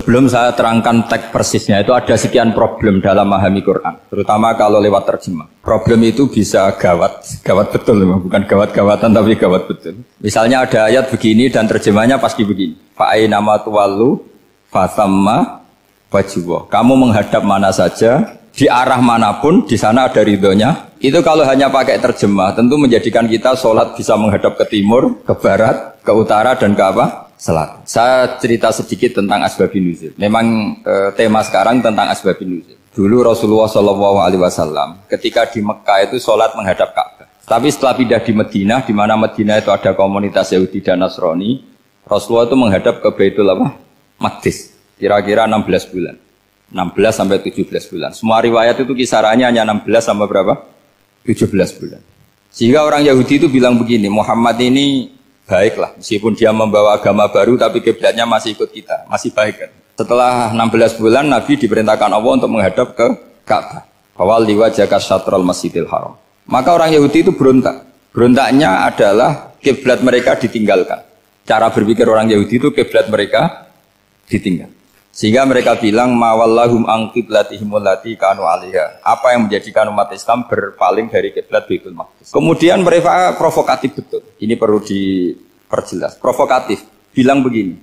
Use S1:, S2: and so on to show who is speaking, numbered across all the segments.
S1: Sebelum saya terangkan teks persisnya, itu ada sekian problem dalam memahami Quran, terutama kalau lewat terjemah. Problem itu bisa gawat betul, bukan gawat-gawatan tapi gawat betul. Misalnya ada ayat begini dan terjemahnya pasti begini. Fa'ainama tuwallu fasamma wajhullah. Kamu menghadap mana saja, di arah manapun, di sana ada ridhonya. Itu kalau hanya pakai terjemah, tentu menjadikan kita sholat bisa menghadap ke timur, ke barat, ke utara, dan ke apa? Selatan. Saya cerita sedikit tentang asbabun nuzul. Memang tema sekarang tentang asbabun nuzul. Dulu Rasulullah SAW ketika di Mekah itu sholat menghadap Ka'bah. Tapi setelah pindah di Madinah, di mana Madinah itu ada komunitas Yahudi dan Nasrani, Rasulullah itu menghadap ke Baitul Maqdis. Kira-kira 16 bulan. 16 sampai 17 bulan. Semua riwayat itu kisarannya hanya 16 sampai berapa? 17 bulan. Sehingga orang Yahudi itu bilang begini, Muhammad ini baiklah, meskipun dia membawa agama baru tapi kiblatnya masih ikut kita, masih baik kan. Setelah 16 bulan Nabi diperintahkan Allah untuk menghadap ke Ka'bah. Fawalli wajhaka syatrul Masjidil Haram. Maka orang Yahudi itu berontak. Berontaknya adalah kiblat mereka ditinggalkan. Cara berpikir orang Yahudi itu kiblat mereka ditinggal. Sehingga mereka bilang mawallahum an qiblatihim allati kanu 'alaiha. Apa yang menjadikan umat Islam berpaling dari kiblat Baitul Maqdis. Kemudian mereka provokatif betul. Ini perlu diperjelas. Provokatif. Bilang begini.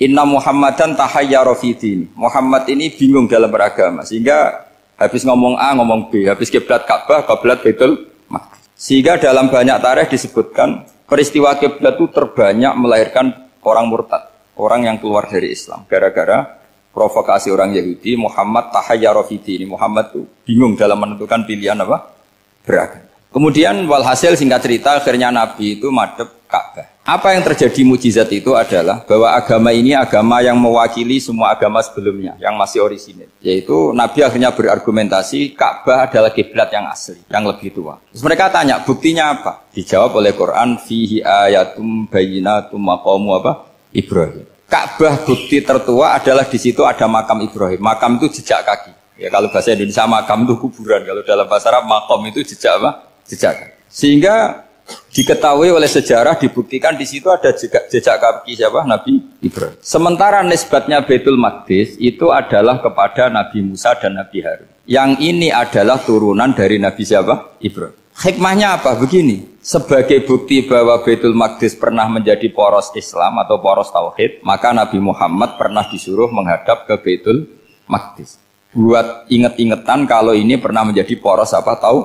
S1: Inna Muhammadan tahayyara fi dini. Muhammad ini bingung dalam beragama sehingga habis ngomong A ngomong B, habis kiblat Ka'bah, kiblat Baitul Maqdis. Sehingga dalam banyak tarikh disebutkan peristiwa kiblat itu terbanyak melahirkan orang murtad. Orang yang keluar dari Islam gara-gara provokasi orang Yahudi. Muhammad tahayyara fi dini. Muhammad itu bingung dalam menentukan pilihan apa? Beragama. Kemudian walhasil singkat cerita akhirnya Nabi itu madhep Ka'bah. Apa yang terjadi mukjizat itu adalah bahwa agama ini agama yang mewakili semua agama sebelumnya yang masih orisinil. Yaitu Nabi akhirnya berargumentasi Ka'bah adalah kiblat yang asli, yang lebih tua. Terus mereka tanya buktinya apa? Dijawab oleh Quran fihi ayatum bayyinatum maqamu apa? Ibrahim. Ka'bah bukti tertua adalah di situ ada makam Ibrahim. Makam itu jejak kaki. Ya kalau bahasa Indonesia makam itu kuburan. Kalau dalam bahasa Arab makam itu jejak apa? Jejak kaki. Sehingga diketahui oleh sejarah dibuktikan di situ ada jejak kaki siapa? Nabi Ibrahim. Sementara nisbatnya Baitul Maqdis itu adalah kepada Nabi Musa dan Nabi Harun. Yang ini adalah turunan dari Nabi siapa? Ibrahim. Hikmahnya apa? Begini, sebagai bukti bahwa Baitul Maqdis pernah menjadi poros Islam atau poros Tauhid, maka Nabi Muhammad pernah disuruh menghadap ke Baitul Maqdis. Buat inget-ingetan kalau ini pernah menjadi poros apa? Tahu?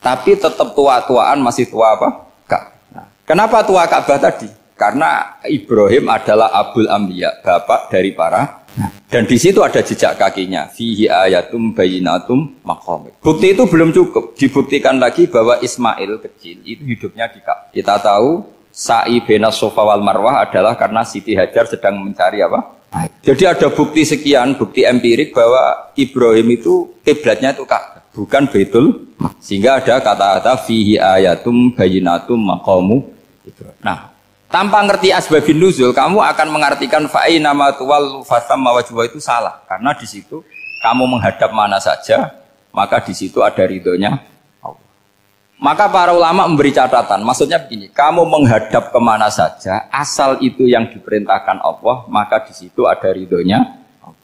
S1: Tapi tetap tua-tuaan masih tua apa? Nah, kenapa tua Ka'bah tadi? Karena Ibrahim adalah Abul Anbiya, bapak dari para. Dan di situ ada jejak kakinya. Fihi ayatum bayyinatum maqam. Bukti itu belum cukup. Dibuktikan lagi bahwa Ismail kecil itu hidupnya di Ka'bah. Kita tahu sa'i baina Safa wal Marwah adalah karena Siti Hajar sedang mencari apa? Jadi ada bukti sekian, bukti empirik bahwa Ibrahim itu kiblatnya itu Ka'bah, bukan Baitul. Sehingga ada kata-kata fihi ayatum bayyinatum maqamu Ibrahim. Nah, tanpa ngerti asbabun nuzul, kamu akan mengartikan fa'ina ma tuwallu fasamma wajhullah itu salah. Karena di situ kamu menghadap mana saja, maka di situ ada ridhonya Allah. Maka para ulama memberi catatan, maksudnya begini, kamu menghadap kemana saja, asal itu yang diperintahkan Allah, maka di situ ada ridhonya Allah.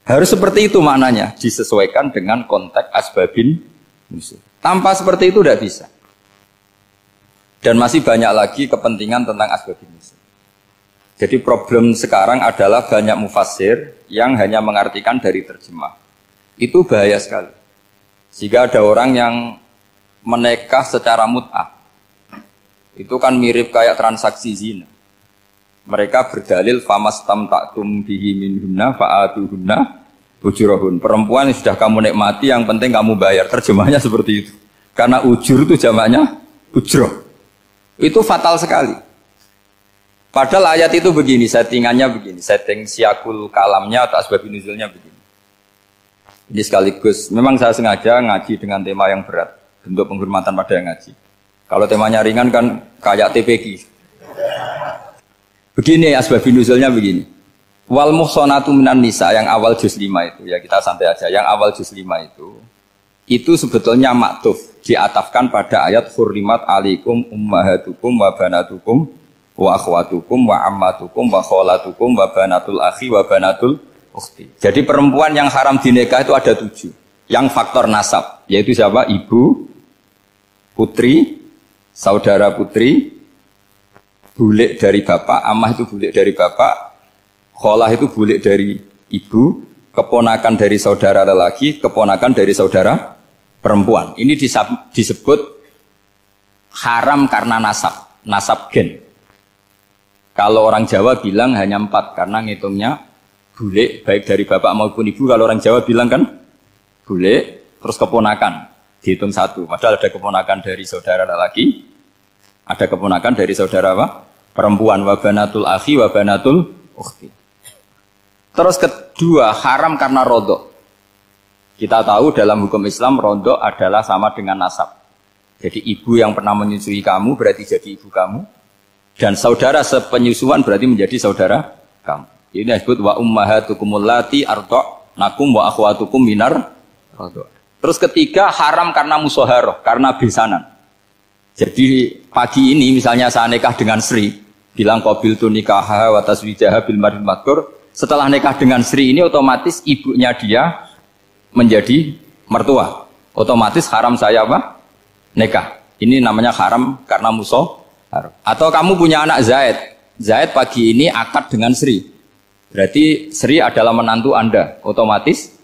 S1: Harus seperti itu maknanya, disesuaikan dengan konteks asbabun nuzul. Tanpa seperti itu tidak bisa. Dan masih banyak lagi kepentingan tentang asbabun nuzul. Jadi problem sekarang adalah banyak mufassir yang hanya mengartikan dari terjemah. Itu bahaya sekali. Sehingga ada orang yang menikah secara mut'ah. Itu kan mirip kayak transaksi zina. Mereka berdalil famastamta'tum bihi minhunna fa'atuhunna ujurahun. Perempuan yang sudah kamu nikmati yang penting kamu bayar. Terjemahnya seperti itu. Karena ujur itu jamaknya ujroh. Itu fatal sekali. Padahal ayat itu begini, settingannya begini, setting siakul kalamnya atau asbabun nuzulnya begini. Ini sekaligus, memang saya sengaja ngaji dengan tema yang berat, bentuk penghormatan pada yang ngaji. Kalau temanya ringan kan kayak TPG. Begini asbabun nuzulnya begini. Wal muhsanatu minan nisa yang awal juz 5 itu, ya kita santai aja, yang awal juz 5 itu sebetulnya maktuf, diatafkan pada ayat hurrimat alaikum ummahatukum wa banatukum wa akhwatukum wa ammatukum wa kholatukum wa banatul akhi wa banatul ukhti. Jadi perempuan yang haram dinikah itu ada 7. Yang faktor nasab, yaitu siapa? Ibu, putri, saudara putri, bulik dari bapak, amah itu bulik dari bapak, kholah itu bulik dari ibu, keponakan dari saudara lelaki, keponakan dari saudara perempuan. Ini disebut haram karena nasab gen. Kalau orang Jawa bilang hanya 4 karena ngitungnya bulik baik dari bapak maupun ibu. Kalau orang Jawa bilang kan bulik terus keponakan dihitung 1. Padahal ada keponakan dari saudara lelaki, ada keponakan dari saudara apa? Perempuan, wa banatul akhi wa banatul ukhti. Terus kedua, haram karena rodok. Kita tahu dalam hukum Islam rodok adalah sama dengan nasab. Jadi ibu yang pernah menyusui kamu berarti jadi ibu kamu, dan saudara sepenyusuan berarti menjadi saudara kamu. Ini disebut wa ummahatukum allati arda'nakum wa akhwatukum minar rodok. Terus ketiga, haram karena musoharoh, karena besanan. Jadi pagi ini misalnya saya nikah dengan Sri, bilang qabil tu nikaha wa taswijaha bil maril madkur. Setelah nikah dengan Sri ini otomatis ibunya dia menjadi mertua. Otomatis haram saya apa? Nikah. Ini namanya haram karena musoharoh. Atau kamu punya anak Zaid. Zaid pagi ini akad dengan Sri. Berarti Sri adalah menantu Anda. Otomatis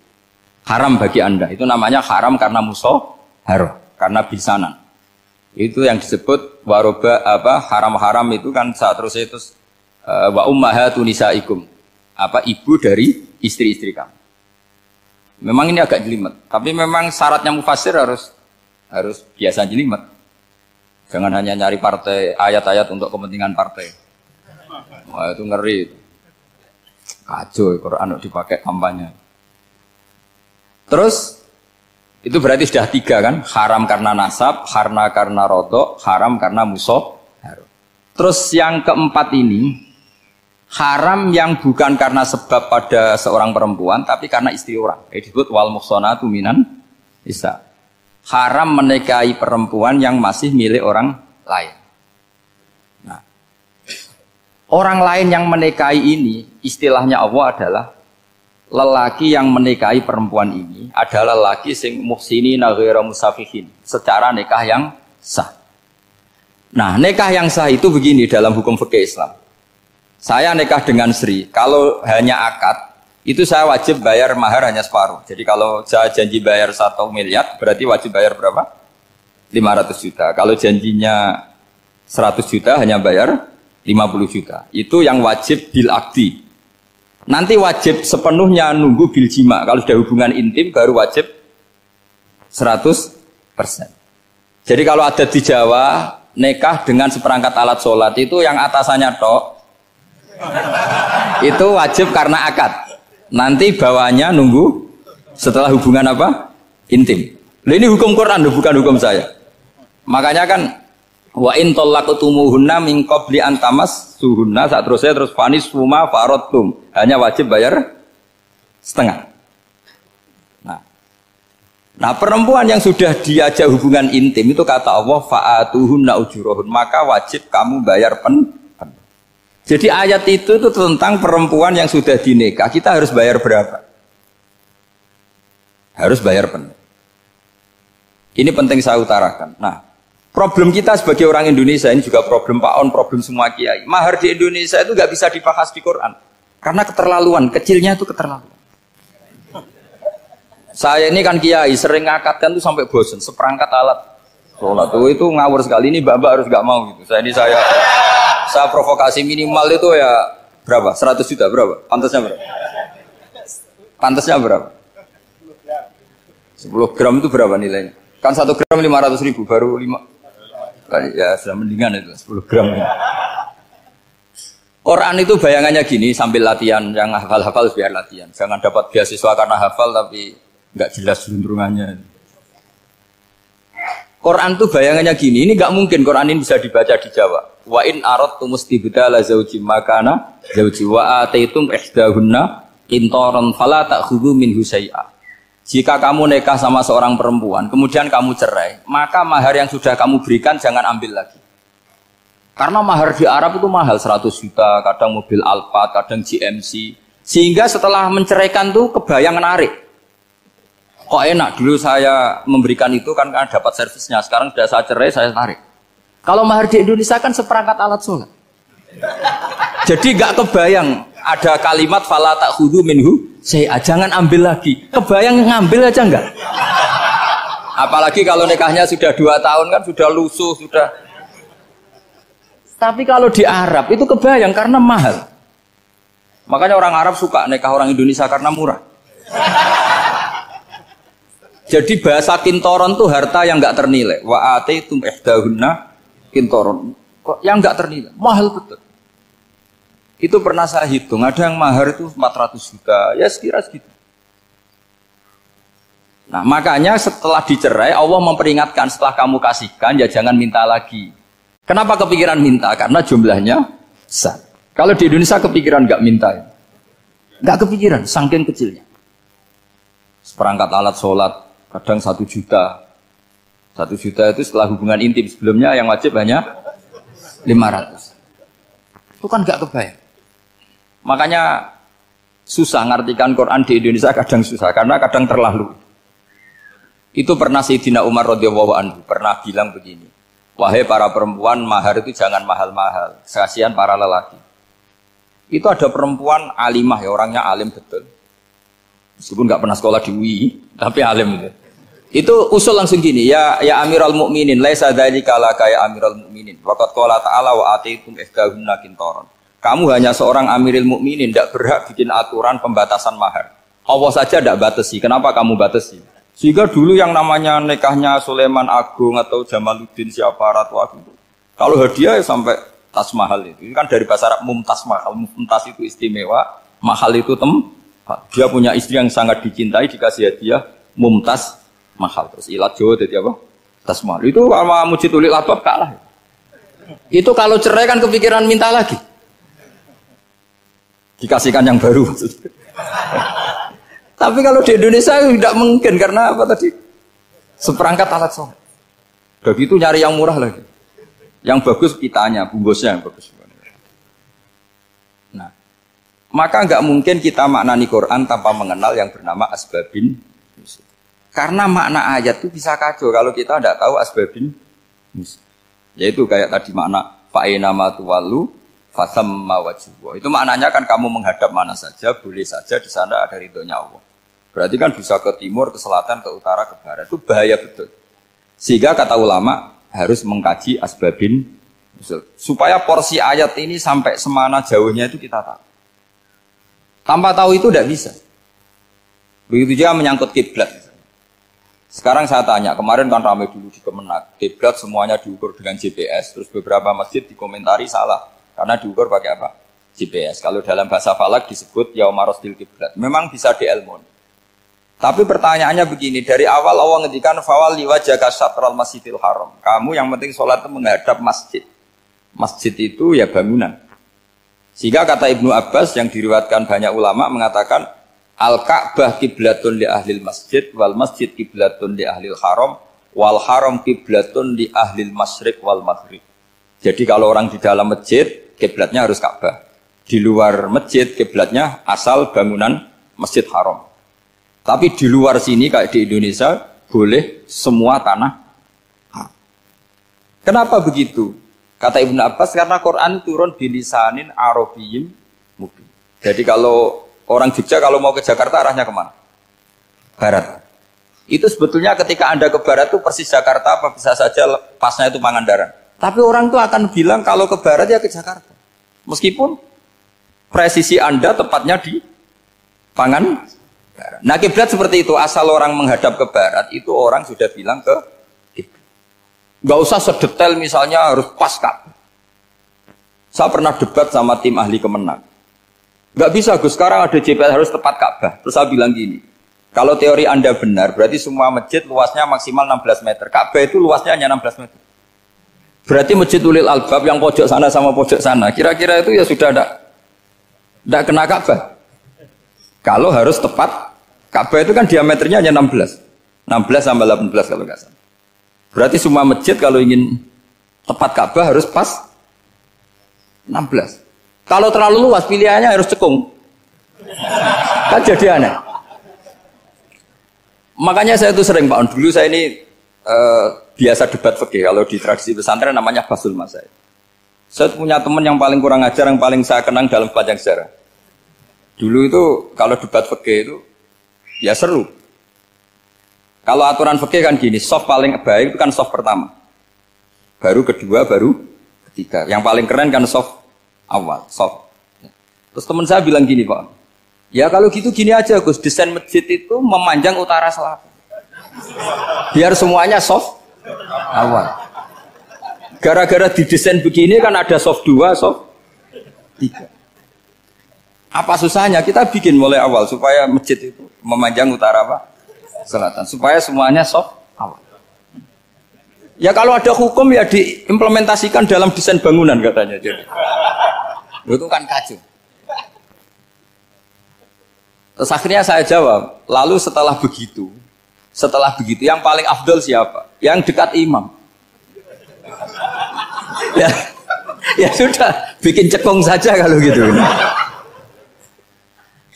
S1: haram bagi Anda. Itu namanya haram karena musoharoh, karena bisanan. Itu yang disebut waroba apa haram-haram itu kan saat terus itu wa ummahatun nisaikum, apa ibu dari istri-istri kamu. Memang ini agak jelimet, tapi memang syaratnya mufassir harus biasa jelimet. Jangan hanya nyari partai ayat-ayat untuk kepentingan partai. Wah itu ngeri. Kacau Quran dipakai kampanye. Terus itu berarti sudah 3 kan? Haram karena nasab, karena rodok, haram karena musoharoh. Terus yang keempat ini, haram yang bukan karena sebab pada seorang perempuan, tapi karena istri orang. Disebut wal muhsanatu minan nisa. Haram menikahi perempuan yang masih milik orang lain. Nah, orang lain yang menikahi ini, istilahnya Allah adalah lelaki yang menikahi perempuan ini adalah lelaki sing muhsini naghira musafihin, secara nikah yang sah. Nah, nikah yang sah itu begini dalam hukum fikih Islam. Saya nikah dengan Sri, kalau hanya akad, itu saya wajib bayar mahar hanya separuh. Jadi kalau saya janji bayar 1 miliar, berarti wajib bayar berapa? 500 juta. Kalau janjinya 100 juta, hanya bayar 50 juta. Itu yang wajib bil akdi. Nanti wajib sepenuhnya nunggu bil jima. Kalau sudah hubungan intim baru wajib 100%. Jadi kalau ada di Jawa nikah dengan seperangkat alat sholat itu yang atasannya tok itu wajib karena akad. Nanti bawahnya nunggu setelah hubungan apa? Intim. Nah, ini hukum Quran bukan hukum saya. Makanya kan wa in talaqtumuhunna min qabli an tamassuhunna, saat terus fanis suma faradtum, hanya wajib bayar setengah. Nah perempuan yang sudah diajak hubungan intim itu kata Allah fa'atuhunna ujurahun, maka wajib kamu bayar penuh. Jadi ayat itu tentang perempuan yang sudah dinikah, kita harus bayar berapa? Harus bayar penuh. Ini penting saya utarakan. Nah, problem kita sebagai orang Indonesia, ini juga problem Pak On, problem semua kiai. Mahar di Indonesia itu nggak bisa dibahas di Quran. Karena keterlaluan, kecilnya itu keterlaluan. Saya ini kan kiai, sering ngakatkan tuh sampai bosan, seperangkat alat sholat. Itu ngawur sekali, ini mbak-mbak harus nggak mau gitu. Saya provokasi minimal itu ya berapa? 100 juta berapa? Pantasnya berapa? Pantasnya berapa? 10 gram itu berapa nilainya? Kan 1 gram 500.000, baru 5. Ya sudah mendingan itu 10 gram. Quran itu bayangannya gini, sambil latihan, yang hafal-hafal biar latihan. Jangan dapat beasiswa karena hafal tapi nggak jelas juntrungannya. Quran itu bayangannya gini, ini nggak mungkin Quran ini bisa dibaca di Jawa. Wa in aradtum istibdala zawji makana zawji wa ataitum ihdahunna qintaran fala ta'khudhu minhu syai'a. Jika kamu nikah sama seorang perempuan, kemudian kamu cerai, maka mahar yang sudah kamu berikan jangan ambil lagi. Karena mahar di Arab itu mahal 100 juta, kadang mobil Alphard, kadang GMC. Sehingga setelah menceraikan tuh kebayang menarik. Kok enak dulu saya memberikan itu kan karena dapat servisnya. Sekarang sudah saya cerai, saya tarik. Kalau mahar di Indonesia kan seperangkat alat sholat. Jadi gak kebayang ada kalimat fala ta'khudhu minhu syai'a, jangan ambil lagi. Kebayang ngambil aja enggak? Apalagi kalau nikahnya sudah 2 tahun kan sudah lusuh, sudah. Tapi kalau di Arab itu kebayang karena mahal. Makanya orang Arab suka nikah orang Indonesia karena murah. Jadi bahasa kintoron tuh harta yang nggak ternilai. Wa ataitum ihdahunna kintoron. Kok yang nggak ternilai? Mahal betul. Itu pernah saya hitung, ada yang mahar itu 400 juta. Ya sekira segitu. Nah, makanya setelah dicerai Allah memperingatkan setelah kamu kasihkan ya jangan minta lagi. Kenapa kepikiran minta? Karena jumlahnya besar. Kalau di Indonesia kepikiran nggak minta, nggak kepikiran, saking kecilnya. Seperangkat alat sholat, kadang 1 juta. 1 juta itu setelah hubungan intim, sebelumnya yang wajib hanya 500. Itu kan nggak kebayang. Makanya susah ngartikan Quran di Indonesia, kadang susah, karena kadang terlalu. Itu pernah Sayyidina Umar radhiyallahu anhu pernah bilang begini. Wahai para perempuan, mahar itu jangan mahal-mahal. Kasihan para lelaki. Itu ada perempuan alimah ya, orangnya alim betul. Meskipun nggak pernah sekolah di UI, tapi alim itu. Itu usul langsung gini, ya Amirul Mukminin, laisa dzalika laka ya Amirul Mukminin. Waqad qala ta'ala wa atitum ihdahunna qintaran. Kamu hanya seorang Amirul Mukminin, tidak berhak bikin aturan pembatasan mahar. Allah saja tidak batasi. Kenapa kamu batasi? Sehingga dulu yang namanya nikahnya Sulaiman Agung atau Jamaluddin siapa Ratu Agung, kalau hadiah ya sampai tas mahal itu. Ini kan dari bahasa Arab mumtaz mahal. Mumtaz itu istimewa, mahal itu dia punya istri yang sangat dicintai, dikasih hadiah mumtaz mahal. Terus ilat Jawa jadi apa? Tas mahal. Itu sama Mujidul Labab kalah. Itu kalau cerai kan kepikiran minta lagi. Dikasihkan yang baru maksudnya. Tapi kalau di Indonesia tidak mungkin karena apa tadi? Seperangkat alat sholat. Begitu nyari yang murah lagi. Yang bagus kitanya, bungkusnya yang bagus. Nah, maka nggak mungkin kita maknani Quran tanpa mengenal yang bernama asbabin. Karena makna ayat itu bisa kacau kalau kita tidak tahu asbabin. Yaitu kayak tadi makna fa'ina ma tuwallu fasamma wajhu. Itu maknanya kan kamu menghadap mana saja, boleh saja di sana ada ridhonya Allah. Berarti kan bisa ke timur, ke selatan, ke utara, ke barat. Itu bahaya betul. Sehingga kata ulama harus mengkaji asbabin supaya porsi ayat ini sampai semana jauhnya itu kita tahu. Tanpa tahu itu tidak bisa. Begitu juga menyangkut kiblat. Sekarang saya tanya, kemarin kan ramai dulu di Kemenak, kiblat semuanya diukur dengan GPS, terus beberapa masjid dikomentari salah. Karena diukur pakai apa? GPS. Kalau dalam bahasa falak disebut yaumarostil kiblat. Memang bisa diilmon. Tapi pertanyaannya begini, dari awal Allah ngendikan fawalli wajhaka syatral masjidil haram. Kamu yang penting sholat itu menghadap masjid. Masjid itu ya bangunan. Sehingga kata Ibnu Abbas yang diriwayatkan banyak ulama mengatakan al-Ka'bah kiblatun li ahlil masjid wal masjid kiblatun li ahlil haram wal haram kiblatun li ahlil masyriq wal maghrib. Jadi kalau orang di dalam masjid, kiblatnya harus Ka'bah. Di luar masjid, kiblatnya asal bangunan Masjid Haram. Tapi di luar sini, kayak di Indonesia, boleh semua tanah. Kenapa begitu? Kata Ibnu Abbas, karena Quran turun bilisanin Arabiyyin mubin. Jadi kalau orang Jogja, kalau mau ke Jakarta, arahnya kemana? Barat. Itu sebetulnya ketika Anda ke barat itu persis Jakarta, apa bisa saja pasnya itu Pangandaran. Tapi orang itu akan bilang kalau ke barat ya ke Jakarta. Meskipun presisi Anda tepatnya di Pangandaran. Nah kiblat seperti itu, asal orang menghadap ke barat itu orang sudah bilang ke kiblat. Gak usah sedetail misalnya harus pas Ka'bah. Saya pernah debat sama tim ahli Kemenak. Gak bisa Gus, sekarang ada GPS harus tepat Ka'bah. Terus saya bilang gini, kalau teori Anda benar, berarti semua masjid luasnya maksimal 16 meter. Ka'bah itu luasnya hanya 16 meter. Berarti Masjid Ulil Albab yang pojok sana sama pojok sana, kira-kira itu ya sudah tidak kena Ka'bah. Kalau harus tepat, Ka'bah itu kan diameternya hanya 16 sampai 18 kalau nggak salah. Berarti semua masjid kalau ingin tepat Ka'bah harus pas 16. Kalau terlalu luas pilihannya harus cekung. Kan jadi aneh. Makanya saya itu sering Pak, dulu saya ini biasa debat fikih. Kalau di tradisi pesantren namanya Basul Masail. Saya punya teman yang paling kurang ajar, yang paling saya kenang dalam sepanjang sejarah. Dulu itu kalau debat fikih itu ya seru. Kalau aturan fikih kan gini, soft paling baik itu kan soft pertama. Baru kedua, baru ketiga. Yang paling keren kan soft awal, soft. Terus teman saya bilang gini Pak, ya kalau gitu gini aja Gus, desain masjid itu memanjang utara selatan. Biar semuanya soft awal. Gara-gara didesain begini kan ada soft 2, soft 3. Apa susahnya? Kita bikin mulai awal supaya masjid itu memanjang utara apa? Selatan. Supaya semuanya soft awal. Ya kalau ada hukum ya diimplementasikan dalam desain bangunan katanya. Jadi. Itu kan kacau. Terus akhirnya saya jawab, lalu setelah begitu yang paling afdol siapa? Yang dekat imam. Ya sudah, bikin cekung saja kalau gitu.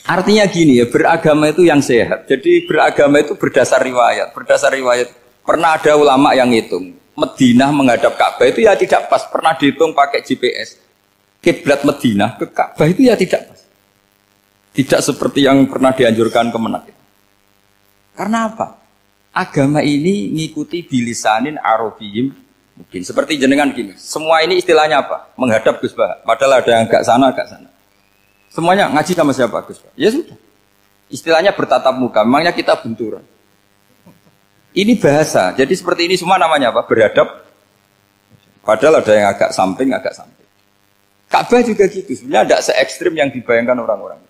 S1: Artinya gini ya, beragama itu yang sehat. Jadi beragama itu berdasar riwayat. Berdasar riwayat, pernah ada ulama yang hitung, Madinah menghadap Ka'bah itu ya tidak pas. Pernah dihitung pakai GPS. Kiblat Madinah ke Ka'bah itu ya tidak pas. Tidak seperti yang pernah dianjurkan Kemenak. Karena apa? Agama ini ngikuti bilisanin Arabiyim. Mungkin seperti jenengan gini. Semua ini istilahnya apa? Menghadap Gus Bah. Padahal ada yang agak sana, agak sana. Semuanya ngaji sama siapa Gus Bah? Ya sudah. Istilahnya bertatap muka. Memangnya kita benturan. Ini bahasa. Jadi seperti ini semua namanya apa? Berhadap. Padahal ada yang agak samping, agak samping. Ka'bah juga gitu. Sebenarnya tidak se-ekstrim yang dibayangkan orang-orang.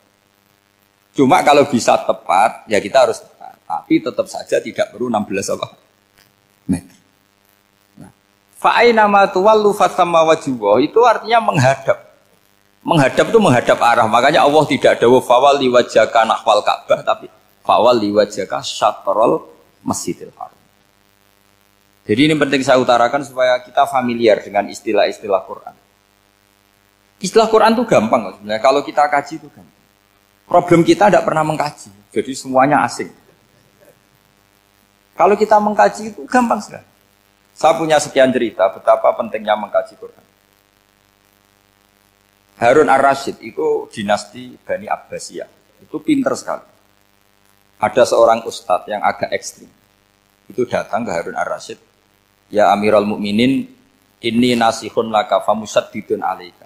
S1: Cuma kalau bisa tepat, ya kita harus tepat. Tapi tetap saja tidak perlu 16 apa? Meter. Nah, fa'aina ma tuwallu fasamma wajhuhu itu artinya menghadap. Menghadap itu menghadap arah. Makanya Allah tidak dawuh fawalli wajhaka nahwal Ka'bah, tapi fawalli wajhaka syatrul Masjidil Haram. Jadi ini penting saya utarakan supaya kita familiar dengan istilah-istilah Quran. Istilah Quran itu gampang sebenarnya. Kalau kita kaji itu gampang. Problem kita tidak pernah mengkaji. Jadi semuanya asing. Kalau kita mengkaji itu gampang sekali. Saya punya sekian cerita betapa pentingnya mengkaji Quran. Harun ar-Rasyid itu dinasti Bani Abbasiyah. Itu pinter sekali. Ada seorang ustadz yang agak ekstrim. Itu datang ke Harun ar-Rasyid. Ya Amirul Mukminin, inni nasihun laka famusaddidun alaika.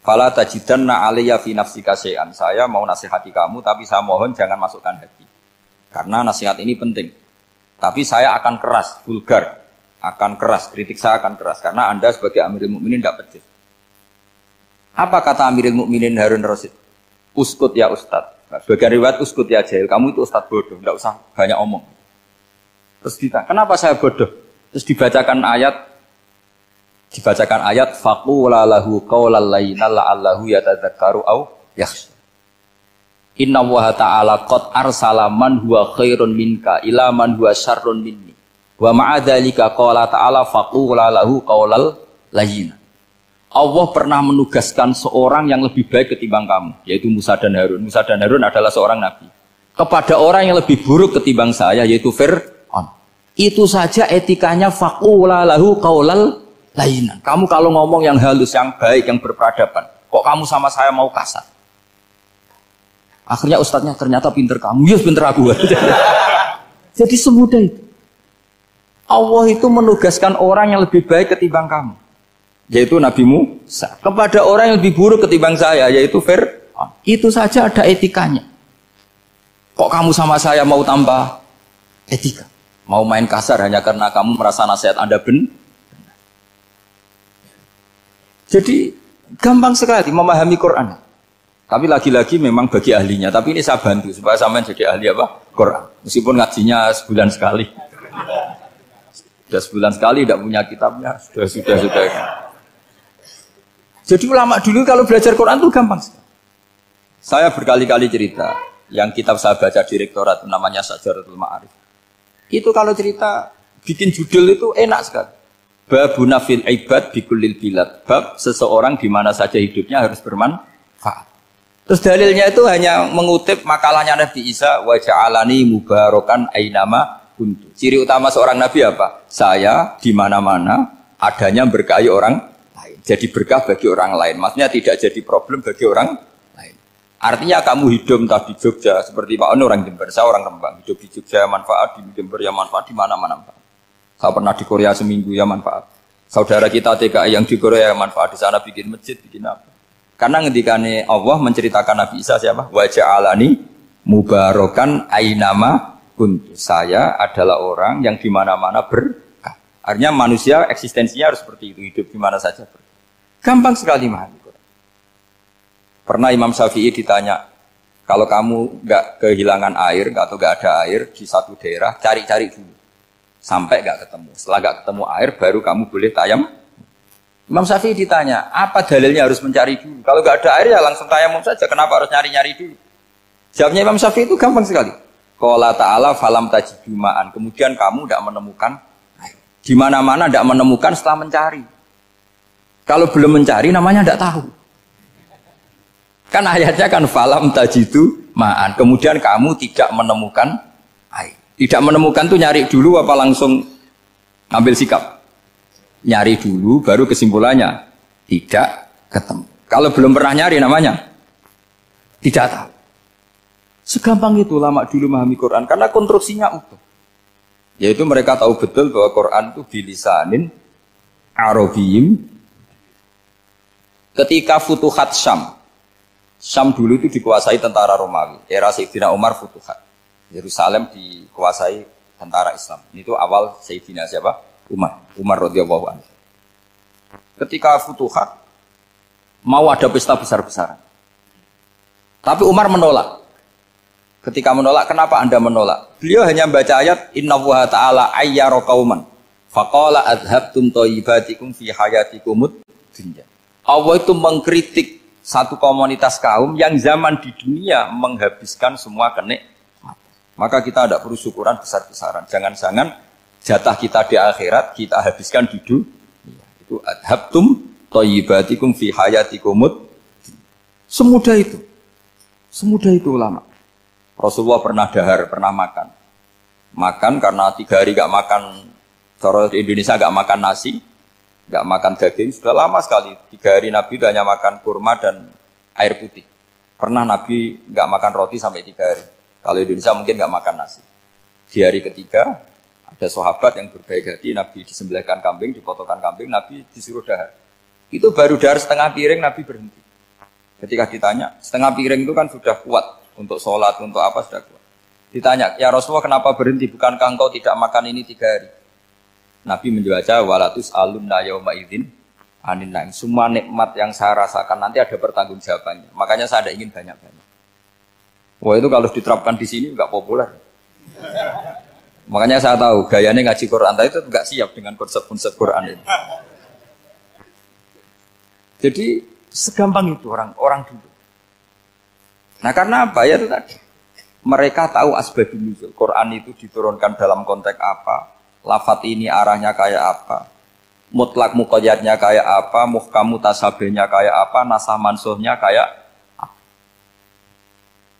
S1: Fala tajidanna alayya fi nafsika syai'an. Saya mau nasihati kamu, tapi saya mohon jangan masukkan hati. Karena nasihat ini penting. Tapi saya akan keras, vulgar. Akan keras, kritik saya akan keras. Karena Anda sebagai Amirul Mukminin tidak pedes. Apa kata Amirul Mukminin Harun ar-Rasyid? Uskut ya Ustadz. Sebagai riwayat uskut ya jahil. Kamu itu Ustadz bodoh, tidak usah banyak omong. Terus kita, kenapa saya bodoh? Terus dibacakan ayat faqula lahu qaulal layyina la'allahu yatadzakkaru aw yakhsha. Inna Allaha ta'ala qad arsala man huwa khairun minka ila man huwa syarrun minni. Wa ma'a dzalika qala ta'ala faqula lahu qaulal layyina. Allah pernah menugaskan seorang yang lebih baik ketimbang kamu, yaitu Musa dan Harun. Musa dan Harun adalah seorang nabi. Kepada orang yang lebih buruk ketimbang saya, yaitu Fir'aun. Itu saja etikanya faqula lahu qaulal layinan. Kamu kalau ngomong yang halus, yang baik, yang berperadaban, kok kamu sama saya mau kasar? Akhirnya ustadznya ternyata pinter kamu, ya pinter aku. Jadi semudah itu. Allah itu menugaskan orang yang lebih baik ketimbang kamu, yaitu Nabi Musa. Kepada orang yang lebih buruk ketimbang saya, yaitu Fir'aun. Itu saja ada etikanya. Kok kamu sama saya mau tambah etika? Mau main kasar hanya karena kamu merasa nasihat Anda benar? Jadi gampang sekali memahami Quran. Tapi lagi-lagi memang bagi ahlinya. Tapi ini saya bantu supaya sampean jadi ahli apa? Quran. Meskipun ngajinya sebulan sekali. Sudah sebulan sekali tidak punya kitabnya. Sudah. Jadi ulama dulu kalau belajar Quran itu gampang sekali. Saya berkali-kali cerita. Yang kitab saya baca di rektorat namanya Syajaratul Ma'arif. Itu kalau cerita bikin judul itu enak sekali. Babuna fil ibad bikullil bilad. Bab seseorang di mana saja hidupnya harus bermanfaat. Terus dalilnya itu hanya mengutip makalahnya Nabi Isa, wa ja'alani mubarakan ainama kuntu. Ciri utama seorang nabi apa? Saya di mana-mana adanya berkahi orang lain. Jadi berkah bagi orang lain. Maksudnya tidak jadi problem bagi orang lain. Artinya kamu hidup entah di Jogja seperti Pak Ono orang Jember, saya orang Rembang. Hidup di Jogja manfaat, di Jember ya manfaat, di mana-mana manfaat. Saya pernah di Korea seminggu ya manfaat. Saudara kita TKI yang di Korea ya manfaat, di sana bikin masjid, bikin apa. Karena ngendikane Allah menceritakan Nabi Isa siapa? Wa ja'alani mubarakan ainama kuntu. Saya adalah orang yang di mana-mana berkah. Artinya manusia eksistensinya harus seperti itu, hidup di mana saja berkah. Gampang sekali memahami Quran. Pernah Imam Syafi'i ditanya, kalau kamu nggak kehilangan air atau nggak ada air di satu daerah, cari-cari dulu sampai nggak ketemu. Setelah nggak ketemu air, baru kamu boleh tayam. Imam Syafi'i ditanya, apa dalilnya harus mencari dulu? Kalau nggak ada air ya langsung tayamum saja. Kenapa harus nyari-nyari dulu? Jawabnya Imam Syafi'i itu gampang sekali. Qala ta'ala falam tajidu ma'an. Kemudian kamu tidak menemukan air. Di mana-mana tidak menemukan setelah mencari. Kalau belum mencari namanya tidak tahu. Kan ayatnya kan falam tajidu ma'an. Kemudian kamu tidak menemukan air. Tidak menemukan tuh nyari dulu apa langsung ambil sikap? Nyari dulu baru kesimpulannya tidak ketemu. Kalau belum pernah nyari namanya tidak tahu. Segampang itu ulama dulu memahami Quran karena konstruksinya utuh. Yaitu mereka tahu betul bahwa Quran itu bilisanin Arabiyim. Ketika Futuhat Syam. Syam dulu itu dikuasai tentara Romawi. Era Sayyidina Umar Futuhat. Yerusalem dikuasai tentara Islam. Itu awal Sayyidina siapa? Umar radhiyallahu anhu. Ketika Futuhat mau ada pesta besar-besaran. Tapi Umar menolak. Ketika menolak, kenapa Anda menolak? Beliau hanya baca ayat innallaha ta'ala ayyara qauman faqala adhabtum thayyibatikum fi hayatikumud dunya. Allah itu mengkritik satu komunitas kaum yang zaman di dunia menghabiskan semua kenikmatan. Maka kita tidak perlu syukuran besar-besaran. Jangan-jangan jatah kita di akhirat kita habiskan di dunia. Itu adhabtum thayyibatikum fi hayatikumud. Semudah itu. Semudah itu ulama. Rasulullah pernah dahar, pernah makan. Makan karena 3 hari gak makan, cara di Indonesia gak makan nasi, gak makan daging, sudah lama sekali. 3 hari Nabi itu hanya makan kurma dan air putih. Pernah Nabi gak makan roti sampai 3 hari. Kalau Indonesia mungkin gak makan nasi. Di hari ketiga, ada sahabat yang berbaik hati, Nabi disembelihkan kambing, dipotongkan kambing, Nabi disuruh dahar. Itu baru dahar setengah piring, Nabi berhenti. Ketika ditanya, setengah piring itu kan sudah kuat. Untuk sholat, untuk apa sudah kuat. Ditanya, ya Rasulullah kenapa berhenti? Bukankah engkau tidak makan ini 3 hari? Nabi menjawab, walatus alunna yawma idzin anin naim. Semua nikmat yang saya rasakan nanti ada pertanggungjawabannya. Makanya saya tidak ingin banyak-banyak. Wah itu kalau diterapkan di sini nggak populer. Makanya saya tahu gayanya ngaji Quran itu nggak siap dengan konsep-konsep Quran ini. Jadi segampang itu orang dulu. Nah karena apa ya itu tadi? Mereka tahu asbabun nuzul. Quran itu diturunkan dalam konteks apa? Lafat ini arahnya kayak apa? Mutlak muqayyadnya kayak apa? Muhkam mutasabihnya kayak apa? Nasah mansuhnya kayak apa?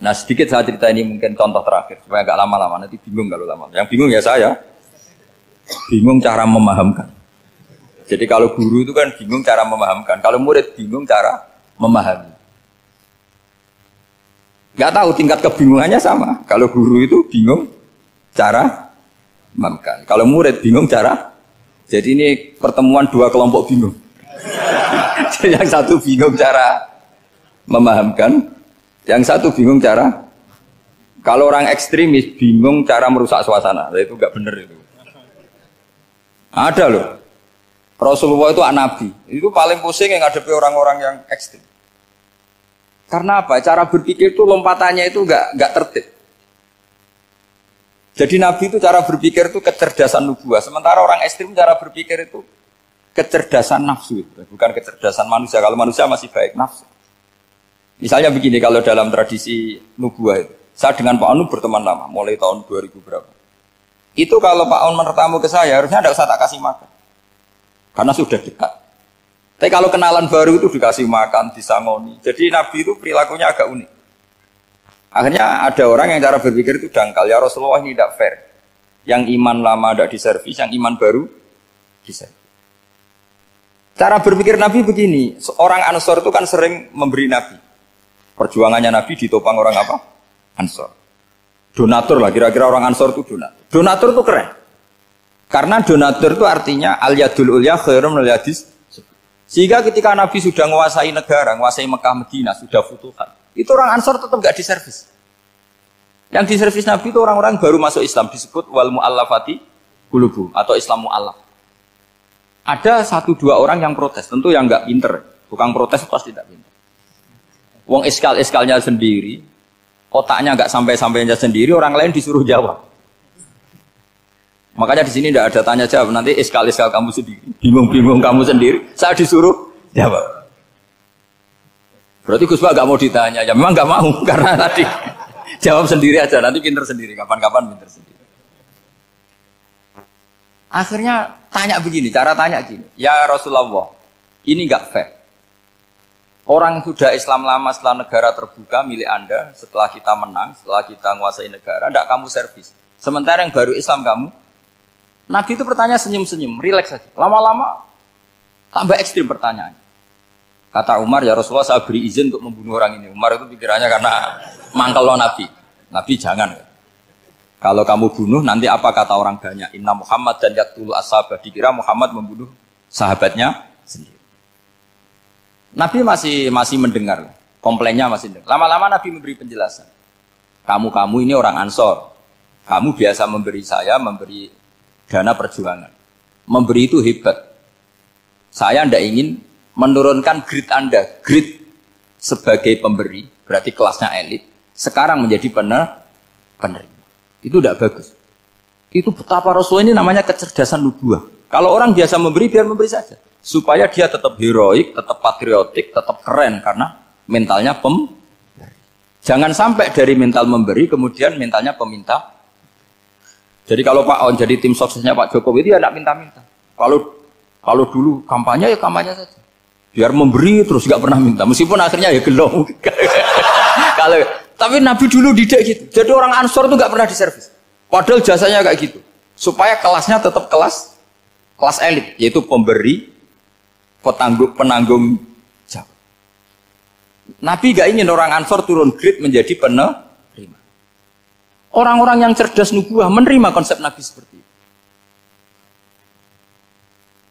S1: Nah sedikit saya cerita ini mungkin contoh terakhir supaya agak lama-lama nanti bingung kalau lama. Yang bingung ya saya. Bingung cara memahamkan. Jadi kalau guru itu kan bingung cara memahamkan. Kalau murid bingung cara memahami. Gak tahu tingkat kebingungannya sama. Kalau guru itu bingung cara memahamkan. Kalau murid bingung cara. Jadi ini pertemuan 2 kelompok bingung. Jadi yang satu bingung cara memahamkan, yang satu bingung cara. Kalau orang ekstremis bingung cara merusak suasana. Itu gak benar itu. Ada loh. Rasulullah itu anak nabi. Itu paling pusing yang ngadepi orang-orang yang ekstrem. Karena apa? Cara berpikir itu lompatannya itu enggak tertib. Jadi Nabi itu cara berpikir itu kecerdasan nubuah. Sementara orang ekstrim cara berpikir itu kecerdasan nafsu. Bukan kecerdasan manusia. Kalau manusia masih baik nafsu. Misalnya begini, kalau dalam tradisi nubuah itu. Saya dengan Pak Anu berteman lama. Mulai tahun 2000 berapa. Itu kalau Pak Anu bertamu ke saya, harusnya tidak usah tak kasih makan. karena sudah dekat. Tapi kalau kenalan baru itu dikasih makan, disangoni. Jadi Nabi itu perilakunya agak unik. Akhirnya ada orang yang cara berpikir itu dangkal. Ya Rasulullah ini tidak fair. Yang iman lama tidak diservis, yang iman baru diservis. Cara berpikir Nabi begini. Orang Ansor itu kan sering memberi Nabi. Perjuangannya Nabi ditopang orang apa? Ansor. Donatur lah, kira-kira orang Ansor itu donatur. Donatur itu keren. Karena donatur itu artinya al-yadul ulya khairum minal yadis. Sehingga ketika Nabi sudah menguasai negara, menguasai Mekah, Madinah, sudah futuhat, itu orang Ansor tetap gak diservis. Yang diservis Nabi itu orang-orang baru masuk Islam, disebut wal mu'allafati qulubuhum atau Islam mu'allaf. Ada 1-2 orang yang protes, tentu yang gak pinter. Tukang protes pasti tidak pinter. Wong iskal-iskalnya sendiri, otaknya gak sampai-sampainya sendiri, orang lain disuruh jawab. Makanya di sini tidak ada tanya jawab, nanti iskal-iskal kamu sendiri, bingung-bingung kamu sendiri, saya disuruh jawab. Berarti Gus Pak gak mau ditanya, ya memang gak mau, karena tadi jawab sendiri aja, nanti pinter sendiri, kapan-kapan pinter sendiri. Akhirnya tanya begini, cara tanya gini, ya Rasulullah, ini gak fair. Orang sudah Islam lama setelah negara terbuka milik Anda, setelah kita menang, setelah kita menguasai negara, tidak kamu servis. Sementara yang baru Islam kamu, Nabi itu bertanya senyum-senyum, rileks saja. Lama-lama tambah ekstrim pertanyaannya. Kata Umar, ya Rasulullah saya beri izin untuk membunuh orang ini. Umar itu pikirannya karena mangkel lo Nabi. Nabi jangan. Kalau kamu bunuh, nanti apa kata orang banyak? Inna Muhammad dan yaqtulu ashabah. Dikira Muhammad membunuh sahabatnya sendiri. Nabi masih mendengar. Komplainnya masih dengar. Lama-lama Nabi memberi penjelasan. Kamu ini orang Ansor. Kamu biasa memberi saya, memberi dana perjuangan. Memberi itu hebat. Saya tidak ingin menurunkan grade Anda. Grade sebagai pemberi, berarti kelasnya elit. Sekarang menjadi penerima. Itu tidak bagus. Itu betapa Rasul ini namanya kecerdasan nubuah. Kalau orang biasa memberi, biar memberi saja. Supaya dia tetap heroik, tetap patriotik, tetap keren. Karena mentalnya pemberi. Jangan sampai dari mental memberi, kemudian mentalnya peminta. Jadi kalau Pak On jadi tim suksesnya Pak Jokowi itu ya tidak minta-minta. Kalau dulu kampanye ya kampanye saja. Biar memberi terus nggak pernah minta. Meskipun akhirnya ya gelong. Tapi Nabi dulu tidak gitu. Jadi orang Ansor itu nggak pernah diservis. Padahal jasanya kayak gitu. Supaya kelasnya tetap kelas elit, yaitu pemberi, penanggung jawab. Nabi nggak ingin orang Ansor turun grade menjadi penerima. Orang-orang yang cerdas nubuah menerima konsep Nabi seperti itu.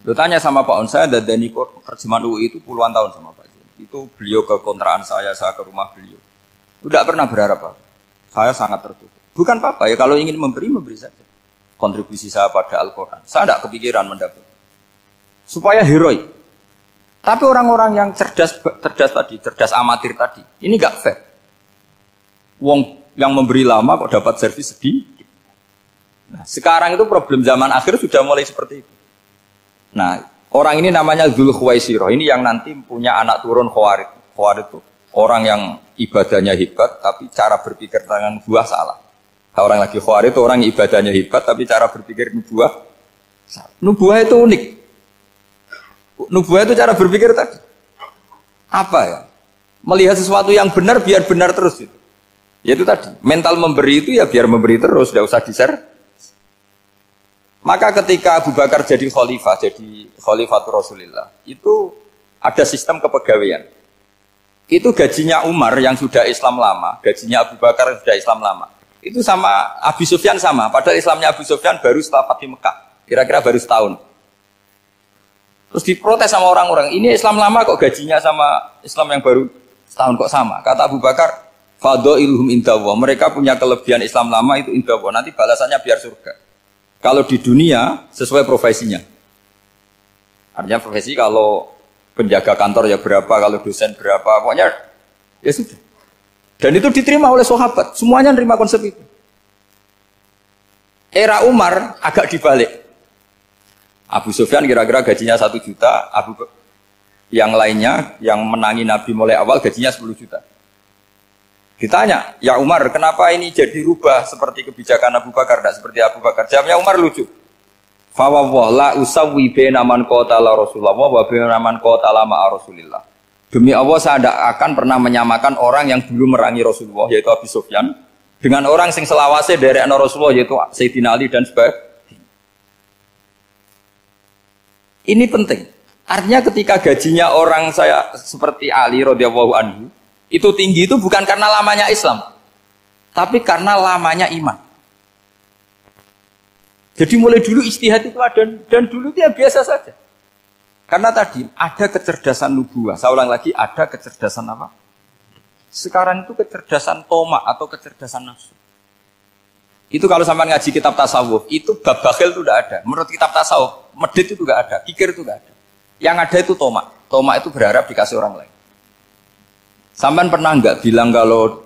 S1: Lo tanya sama Pak On, saya dadani terjemahan UI itu puluhan tahun sama Pak Jun. Itu beliau ke kontrakan saya ke rumah beliau. Tidak pernah berharap apa. Saya sangat tertutup. Bukan apa-apa ya, kalau ingin memberi saja. Kontribusi saya pada Al-Quran. Saya tidak kepikiran mendapat. Supaya heroik. Tapi orang-orang yang cerdas amatir tadi, ini nggak fair. Wong yang memberi lama kok dapat servis sedikit. Nah, sekarang itu problem zaman akhir sudah mulai seperti itu. Nah, orang ini namanya Dzul Khuwaisirah. Ini yang nanti punya anak turun Khawarid. Khawarid itu orang yang ibadahnya hebat, tapi cara berpikir tentang nubuah salah. Orang lagi Khawarid itu orang yang ibadahnya hebat, tapi cara berpikir nubuah salah. Nubuah itu unik. Nubuah itu cara berpikir tadi. Apa ya? Melihat sesuatu yang benar biar benar terus itu. Yaitu tadi, mental memberi itu ya biar memberi terus, tidak usah di-share. Maka ketika Abu Bakar jadi khalifatul Rasulullah, itu ada sistem kepegawaian. Itu gajinya Umar yang sudah Islam lama, gajinya Abu Bakar yang sudah Islam lama. Itu sama Abu Sufyan sama, padahal Islamnya Abu Sufyan baru setelah Fathu Mekah, kira-kira baru setahun. Terus diprotes sama orang-orang, ini Islam lama kok gajinya sama Islam yang baru setahun kok sama. Kata Abu Bakar, fadailuhum indallah. Mereka punya kelebihan Islam lama itu indallah. Nanti balasannya biar surga. Kalau di dunia sesuai profesinya. Artinya profesi kalau penjaga kantor ya berapa, kalau dosen berapa, pokoknya ya sudah. Dan itu diterima oleh sahabat. Semuanya menerima konsep itu. Era Umar agak dibalik. Abu Sufyan kira-kira gajinya 1 juta, yang lainnya yang menangi Nabi mulai awal gajinya 10 juta. Ditanya, ya Umar, kenapa ini jadi rubah seperti kebijakan Abu Bakar, tidak seperti Abu Bakar? Jawabnya Umar lucu. Fa la usawwi baina man qatala Rasulullah wa baina man qatala ma'a Rasulillah. Demi Allah saya tidak akan pernah menyamakan orang yang dulu merangi Rasulullah yaitu Abu Sufyan dengan orang sing selawase dari Rasulullah yaitu Sayyidina Ali dan sebagainya. Ini penting. Artinya ketika gajinya orang saya seperti Ali radhiyallahu anhu itu tinggi itu bukan karena lamanya Islam, tapi karena lamanya iman. Jadi mulai dulu ijtihad itu ada dan dulu dia biasa saja. Karena tadi ada kecerdasan nubuwah. Saya ulang lagi, ada kecerdasan apa? Sekarang itu kecerdasan tomak atau kecerdasan nafsu. Itu kalau sampai ngaji kitab tasawuf, itu bab bakhil itu tidak ada. Menurut kitab tasawuf, medit itu tidak ada, kikir itu tidak ada. Yang ada itu tomak. Tomak itu berharap dikasih orang lain. Sampai pernah nggak bilang kalau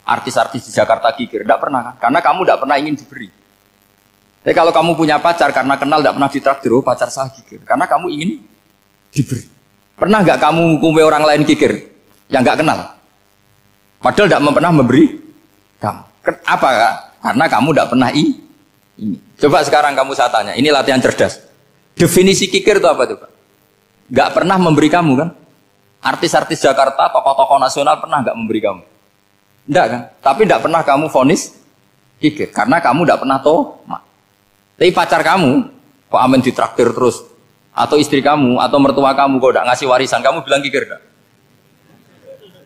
S1: artis-artis di Jakarta kikir? Tidak pernah kan? Karena kamu tidak pernah ingin diberi. Tapi kalau kamu punya pacar karena kenal tidak pernah ditraktir, oh pacar saya kikir. Karena kamu ingin diberi. Pernah nggak kamu hukumi orang lain kikir yang nggak kenal? Padahal tidak pernah memberi kamu. Apa kak? Karena kamu tidak pernah ini. Coba sekarang kamu saya tanya, ini latihan cerdas. Definisi kikir itu apa tuh Pak? Nggak pernah memberi kamu kan? Artis-artis Jakarta, tokoh-tokoh nasional pernah nggak memberi kamu? Enggak kan? Tapi tidak pernah kamu vonis kikir karena kamu tidak pernah tomak. Tapi pacar kamu, kok amin ditraktir terus, atau istri kamu, atau mertua kamu, kok tidak ngasih warisan, kamu bilang kikir enggak?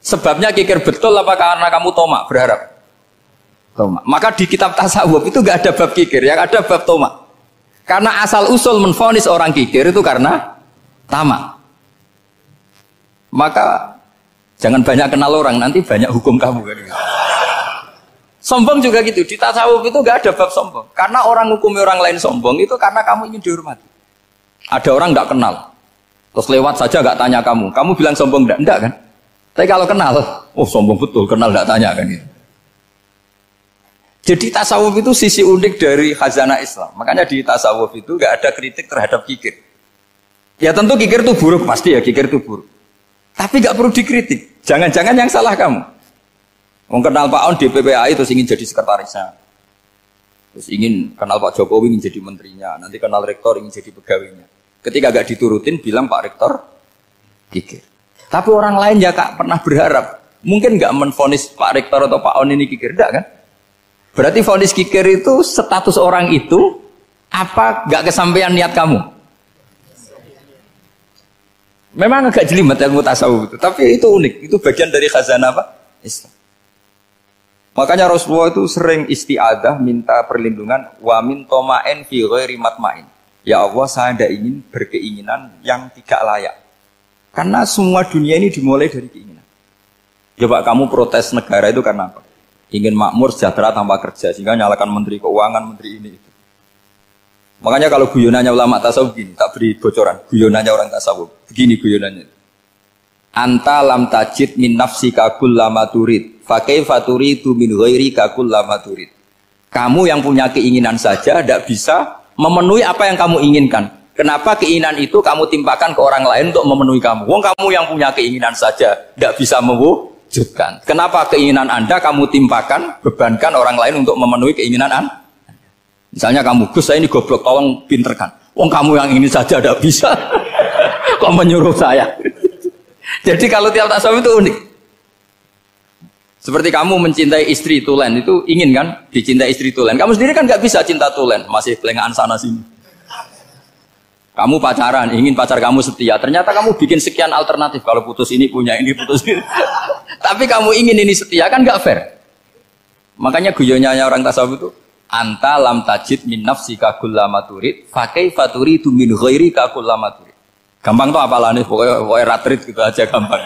S1: Sebabnya kikir betul apa karena kamu tomak, berharap? Tomak. Maka di kitab tasawuf itu enggak ada bab kikir, yang ada bab tomak. Karena asal usul menvonis orang kikir itu karena tamak. Maka jangan banyak kenal orang, nanti banyak hukum kamu kan. Sombong juga gitu, di tasawuf itu gak ada bab sombong. Karena orang hukumi orang lain sombong itu karena kamu ingin dihormati. Ada orang gak kenal, terus lewat saja gak tanya kamu bilang sombong enggak? Enggak kan? Tapi kalau kenal, oh sombong betul, kenal gak tanya kan gitu. Jadi tasawuf itu sisi unik dari khazanah Islam. Makanya di tasawuf itu gak ada kritik terhadap kikir. Ya tentu kikir itu buruk, pasti ya kikir itu buruk. Tapi gak perlu dikritik, jangan-jangan yang salah kamu. Kenal Pak On di PPAI terus ingin jadi sekretarisnya, terus ingin kenal Pak Jokowi ingin jadi menterinya, nanti kenal rektor ingin jadi pegawainya. Ketika gak diturutin bilang Pak Rektor kikir. Tapi orang lain ya kak pernah berharap, mungkin gak menvonis Pak Rektor atau Pak On ini kikir, enggak kan? Berarti vonis kikir itu status orang itu apa gak kesampaian niat kamu? Memang agak jelimet ilmu tasawuf itu, tapi itu unik, itu bagian dari khazanah apa? Islam. Makanya Rasulullah itu sering isti'adah minta perlindungan wa min toma'in fi ghairi matma'in. Ya Allah, saya tidak ingin berkeinginan yang tidak layak. Karena semua dunia ini dimulai dari keinginan. Coba kamu protes negara itu karena apa? Ingin makmur, sejahtera tanpa kerja, sehingga nyalakan menteri keuangan, menteri ini itu. Makanya kalau guyonannya ulama tasawuf gini, tak beri bocoran. Guyonannya orang tasawuf, begini guyonannya. Anta lam tajid min nafsika kullama turid fa kaifa turidu min ghairika kullama turid. Kamu yang punya keinginan saja tidak bisa memenuhi apa yang kamu inginkan. Kenapa keinginan itu kamu timpakan ke orang lain untuk memenuhi kamu? Wong kamu yang punya keinginan saja tidak bisa mewujudkan. Kenapa keinginan Anda kamu timpakan, bebankan orang lain untuk memenuhi keinginan Anda? Misalnya kamu, Gus saya ini goblok, tolong pinterkan. Wong kamu yang ini saja tidak bisa. Kok menyuruh saya? Jadi kalau tiap tasawuf itu unik. Seperti kamu mencintai istri tulen, itu ingin kan dicintai istri tulen. Kamu sendiri kan nggak bisa cinta tulen, masih pelengahan sana sini. Kamu pacaran, ingin pacar kamu setia. Ternyata kamu bikin sekian alternatif. Kalau putus ini punya ini, putus ini. Tapi kamu ingin ini setia, kan nggak fair. Makanya guyonanya orang tasawuf itu, anta lam tajid min nafsika kullama turid, fa kaifa turidu min ghairika kullama turid. Gampang tuh apalane, pokoknya ratrit gitu aja gampang.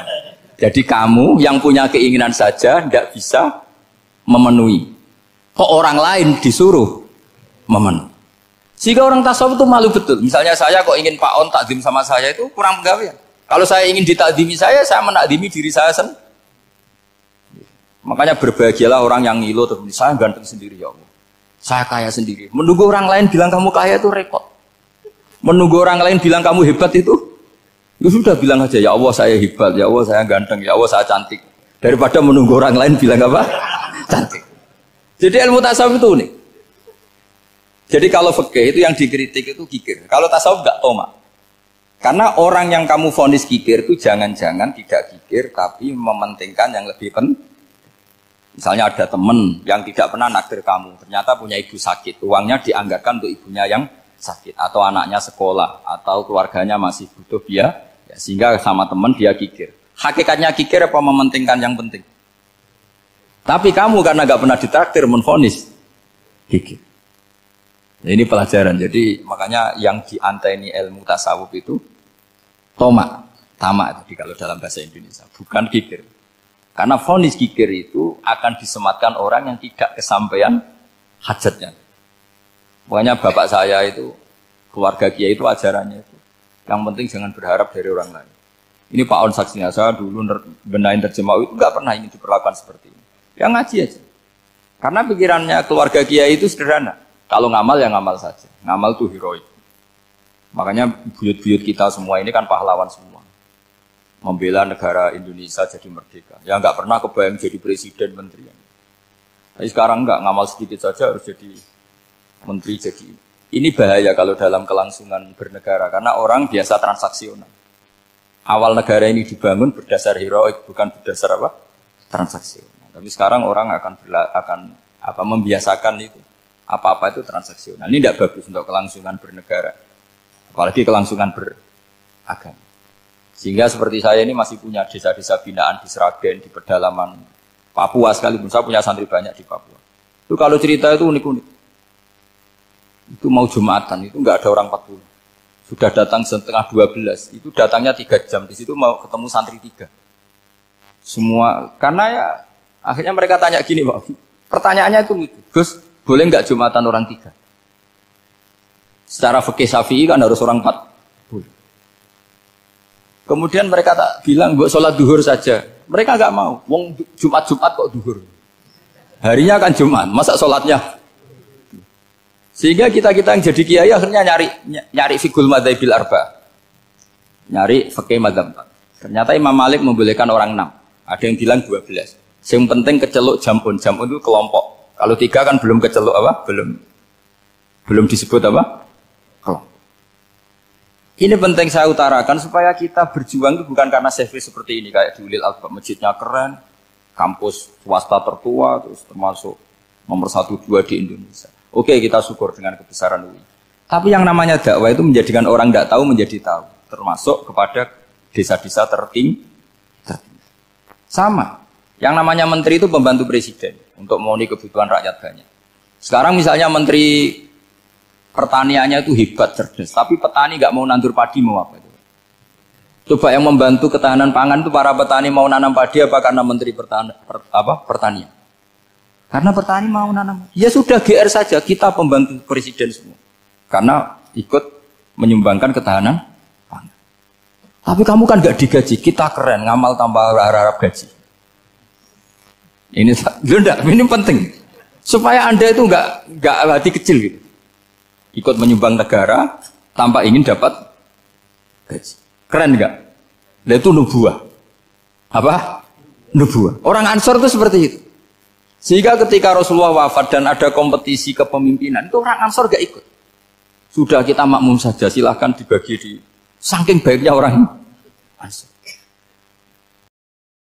S1: Jadi kamu yang punya keinginan saja tidak bisa memenuhi. Kok orang lain disuruh memenuhi. Sehingga orang tasawuf itu malu betul. Misalnya saya kok ingin Pak On takdim sama saya itu kurang pegawaian. Kalau saya ingin ditakdimi saya menakdimi diri saya sendiri. Makanya berbahagialah orang yang ngilu terus saya ganteng sendiri ya Allah. Saya kaya sendiri. Menunggu orang lain bilang kamu kaya itu repot. Menunggu orang lain bilang kamu hebat itu, ya sudah bilang aja ya Allah saya hebat, ya Allah saya ganteng, ya Allah saya cantik. Daripada menunggu orang lain bilang apa? Cantik. Jadi ilmu tasawuf itu unik. Jadi kalau fikih itu yang dikritik itu kikir. Kalau tasawuf enggak toma. Karena orang yang kamu vonis kikir itu jangan-jangan tidak kikir tapi mementingkan yang lebih penting. Misalnya ada teman yang tidak pernah naktir kamu, ternyata punya ibu sakit, uangnya dianggarkan untuk ibunya yang sakit, atau anaknya sekolah, atau keluarganya masih butuh biaya, ya, sehingga sama teman dia kikir. Hakikatnya kikir apa mementingkan yang penting? Tapi kamu karena nggak pernah ditraktir menvonis kikir. Nah, ini pelajaran. Jadi makanya yang dianteni ilmu tasawuf itu tamak itu kalau dalam bahasa Indonesia, bukan kikir. Karena vonis kikir itu akan disematkan orang yang tidak kesampaian hajatnya. Makanya bapak saya itu, keluarga kiai itu ajarannya itu, yang penting jangan berharap dari orang lain. Ini Pak On saksinya, saya dulu benahin terjemah itu nggak pernah ini diperlakukan seperti ini. Ya ngaji aja. Karena pikirannya keluarga kiai itu sederhana. Kalau ngamal ya ngamal saja. Ngamal itu heroik. Makanya buyut-buyut kita semua ini kan pahlawan semua. Membela negara Indonesia jadi merdeka. Ya nggak pernah kebayang jadi presiden, menteri. Tapi sekarang nggak, ngamal sedikit saja harus jadi menteri. Jadi ini bahaya kalau dalam kelangsungan bernegara. Karena orang biasa transaksional. Awal negara ini dibangun berdasar heroik, bukan berdasar apa? Transaksional. Tapi sekarang orang akan membiasakan itu. Apa-apa itu transaksional. Ini tidak bagus untuk kelangsungan bernegara. Apalagi kelangsungan beragama. Sehingga seperti saya ini masih punya desa-desa binaan di Sragen, di pedalaman Papua sekalipun. Saya punya santri banyak di Papua. Itu kalau cerita itu unik-unik. Itu mau Jumatan, itu nggak ada orang 40. Sudah datang setengah 12. Itu datangnya 3 jam. Di situ mau ketemu santri 3. Semua, karena ya akhirnya mereka tanya gini, Pak. Pertanyaannya itu, Gus, boleh nggak Jumatan orang 3? Secara fikih Syafi'i kan harus orang 4. Boleh. Kemudian mereka tak bilang buat sholat duhur saja. Mereka nggak mau. Wong Jumat kok duhur. Harinya kan Jumat, masa sholatnya? Sehingga kita yang jadi kiai akhirnya nyari fikul madzhabil arba. Nyari fikih madzhab 4. Ternyata Imam Malik membolehkan orang 6. Ada yang bilang 12. Yang penting keceluk jamun. Jamun itu kelompok. Kalau 3 kan belum keceluk apa? Belum disebut apa? Kelompok. Ini penting saya utarakan supaya kita berjuang itu bukan karena selfie seperti ini kayak di Ulil Albab, masjidnya keren, kampus swasta tertua, terus termasuk nomor 1-2 di Indonesia. Oke, kita syukur dengan kebesaran UI. Tapi yang namanya dakwah itu menjadikan orang tidak tahu menjadi tahu, termasuk kepada desa-desa tertinggi. Sama. Yang namanya menteri itu pembantu presiden untuk memenuhi kebutuhan rakyat banyak. Sekarang misalnya menteri pertaniannya itu hebat, cerdas, tapi petani nggak mau nandur padi, mau apa itu? Coba yang membantu ketahanan pangan itu para petani mau nanam padi apa karena menteri pertanian? Karena petani mau nanam. Ya sudah GR saja, kita pembantu presiden semua. Karena ikut menyumbangkan ketahanan pangan. Tapi kamu kan nggak digaji, kita keren, ngamal tambah harap gaji. Ini penting supaya Anda itu nggak hati kecil gitu. Ikut menyumbang negara tanpa ingin dapat gaji. Keren nggak? Nah, itu nubuah. Apa? Nubuah. Orang Ansor itu seperti itu. Sehingga ketika Rasulullah wafat dan ada kompetisi kepemimpinan, itu orang Ansor nggak ikut. Sudah kita makmum saja, silahkan dibagi di. Saking baiknya orang Ansor.